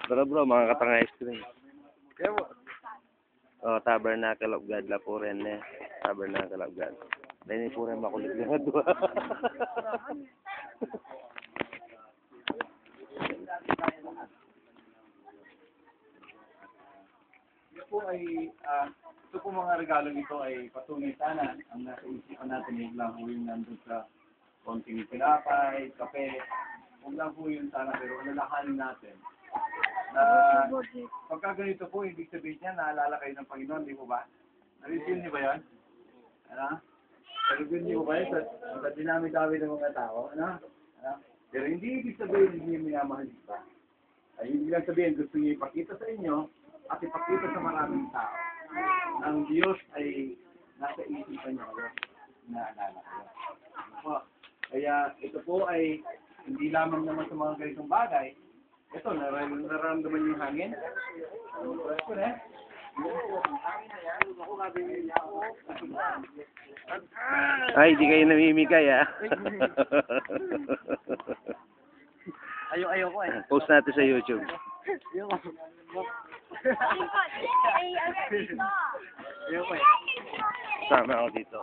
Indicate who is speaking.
Speaker 1: Pero bro, mga katanga ice cream.
Speaker 2: Kaya mo.
Speaker 1: Oh, Tabernacle of God, Lapuren eh. Tabernacle of God. Dahil po rin makulit na doon.
Speaker 2: Ito po ay, ito po mga regalo nito ay patunay sana ang nasa isipan natin yung lang po yung nandun sa konting pinapay, kape. Huwag lang po yun sana pero alalahanin natin na pagka ganito po, ibig sabihin niya, naalala kayo ng Panginoon, di po ba? Narisin niyo ba yan? Ano? Narisin niyo ba yan sa dinami-dami ng mga tao? Ano? Ano? Pero hindi ibig sabihin hindi minamahal pa. Ay hindi lang sabihin gusto niyo ipakita sa inyo at ipakita sa maraming tao. Ang Diyos ay nasa isipan niyo kayo. Naalala kayo. So, kaya ito po ay hindi lamang naman sa mga ganitong bagay. Ito, nararamdaman niyo yung hangin? Ito na.
Speaker 1: Ay, di kayo namimigay ah.
Speaker 2: Ayaw ko eh.
Speaker 1: Post natin sa YouTube.
Speaker 2: Ayaw ko eh.
Speaker 1: Sama ako dito.